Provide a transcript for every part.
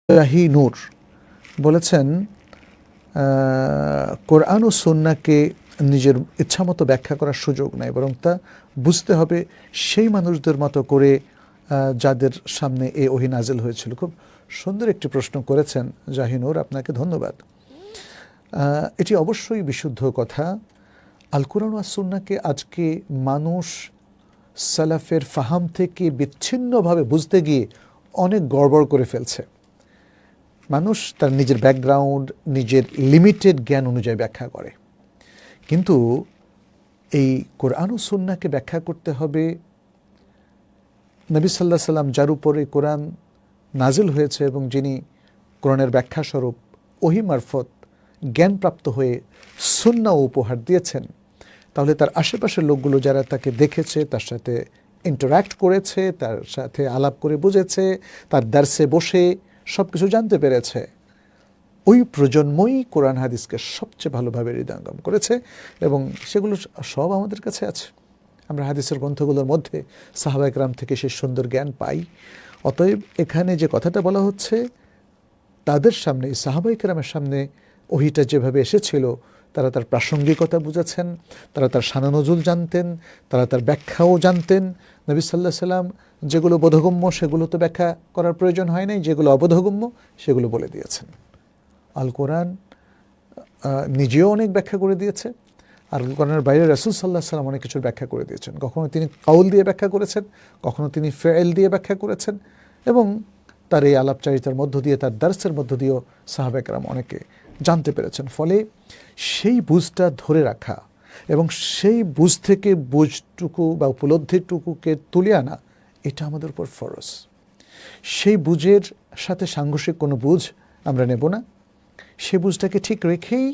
নূর বলেছেন, কোরআন ও সুন্নাহকে নিজের ইচ্ছামতো ব্যাখ্যা করার সুযোগ নাই, বরং তা বুঝতে হবে সেই মানুষদের মতো করে যাদের সামনে এ ওহী নাজিল হয়েছিল। খুব সুন্দর একটি প্রশ্ন করেছেন জাহিনুর, আপনাকে ধন্যবাদ। এটি অবশ্যই বিশুদ্ধ কথা। আল কোরআন ওয়াস সুন্নাহকে আজকে মানুষ সালাফের ফাহাম থেকে বিচ্ছিন্নভাবে বুঝতে গিয়ে অনেক গড়বড় করে ফেলছে। মানুষ তার নিজের ব্যাকগ্রাউন্ড, নিজের লিমিটেড জ্ঞান অনুযায়ী ব্যাখ্যা করে, কিন্তু এই কোরআন ও সুন্নাহকে ব্যাখ্যা করতে হবে নবী সাল্লাল্লাহু আলাইহি সাল্লাম, যার উপরে কোরআন নাজিল হয়েছে এবং যিনি কোরআনের ব্যাখ্যা স্বরূপ ওহী মারফত জ্ঞানপ্রাপ্ত হয়ে সুন্নাহ উপহার দিয়েছেন। তাহলে তার আশেপাশের লোকগুলো যারা তাকে দেখেছে, তার সাথে ইন্টারঅ্যাক্ট করেছে, তার সাথে আলাপ করে বুঝেছে, তার দার্সে বসে সব কিছু জানতে পেরেছে, ওই প্রজন্মই কোরআন হাদিসকে সবচেয়ে ভালোভাবে হৃদয়ঙ্গম করেছে এবং সেগুলো সব আমাদের কাছে আছে। আমরা হাদিসের গ্রন্থগুলোর মধ্যে সাহাবা একরাম থেকে সেই সুন্দর জ্ঞান পাই। অতএব এখানে যে কথাটা বলা হচ্ছে, তাদের সামনে, সাহাবা একরামের সামনে ওহীটা যেভাবে এসেছিল, তারা তার প্রাসঙ্গিকতা বুঝেছেন, তারা তার শানানুজুল জানতেন, তারা তার ব্যাখ্যাও জানতেন। নবী সাল্লাল্লাহু আলাইহি সাল্লাম যেগুলো বোধগম্য সেগুলো তো ব্যাখ্যা করার প্রয়োজন হয় নাই, যেগুলো অবোধগম্য সেগুলো বলে দিয়েছেন। আল কোরআন নিজেও অনেক ব্যাখ্যা করে দিয়েছে, আর আল কোরআনের বাইরে রাসূল সাল্লাল্লাহু আলাইহি সাল্লাম অনেক কিছুর ব্যাখ্যা করে দিয়েছেন। কখনো তিনি কাউল দিয়ে ব্যাখ্যা করেছেন, কখনো তিনি ফেয়েল দিয়ে ব্যাখ্যা করেছেন, এবং তার এই আলাপচারিতার মধ্য দিয়ে, তার দার্সের মধ্য দিয়েও সাহাবা একরাম অনেকে জানতে পেরেছেন। ফলে সেই বুঝটা ধরে রাখা এবং সেই বুঝ থেকে বুঝটুকু বা উপলব্ধিটুকুকে তুলে আনা, এটা আমাদের উপর ফরজ। সেই বুঝের সাথে সাংঘর্ষিক কোনো বুঝ আমরা নেব না। সে বুঝটাকে ঠিক রেখেই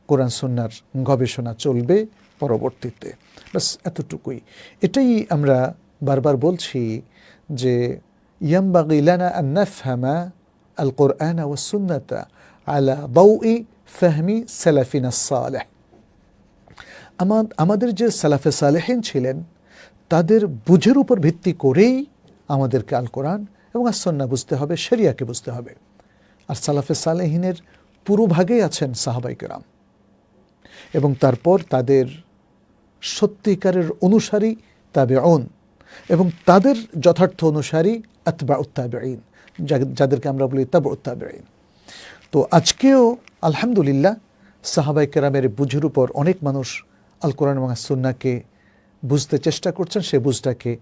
কোরআন সুন্নাহর গবেষণা চলবে পরবর্তীতে। বাস এতটুকুই। এটাই আমরা বারবার বলছি যে ইয়ানবাগি লানা আন নাফহামা আল কোরআন ওয়াস সুন্নাতা আলা দাউই ফাহমি সালাফিনা সালেহ। আমাদের যে সালাফে সালেহিন ছিলেন, তাদের বুঝের উপর ভিত্তি করেই আমাদেরকে আল কোরআন এবং আস সুন্নাহ বুঝতে হবে, শরিয়াকে বুঝতে হবে। আর সালাফে সালেহিনের পুরো ভাগেই আছেন সাহাবায়ে কেরাম, এবং তারপর তাদের সত্যিকারের অনুসারী তাবেঈন, এবং তাদের যথার্থ অনুসারী আতবাউত তাবেঈন, যাদেরকে আমরা বলি তাবউত তাবেঈন। তো আজকেও আলহামদুলিল্লাহ সাহাবায়ে কেরামের বুঝের উপর অনেক মানুষ আল কোরআন এবং সুন্নাহকে বুঝতে চেষ্টা করছেন, সে বুঝটাকে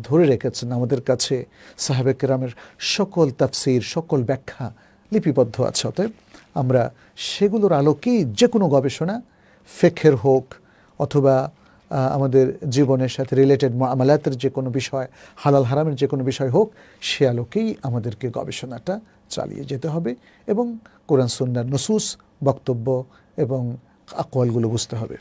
ধরে রেখেছেন। আমাদের কাছে সাহাবায়ে কেরামের সকল তাফসীর, সকল ব্যাখ্যা লিপিবদ্ধ আছে। অতএব আমরা সেগুলোর আলোকেই যে কোনো গবেষণা, ফিকহের হোক অথবা আমাদের জীবনের সাথে রিলেটেড মুআমালাতের যে কোনো বিষয়, হালাল হারামের যে কোনো বিষয় হোক, সে আলোকেই আমাদেরকে গবেষণাটা চালিয়ে যেতে হবে এবং কোরআন সুন্নাহর নুসুস, বক্তব্য এবং আকওয়ালগুলো বুঝতে হবে।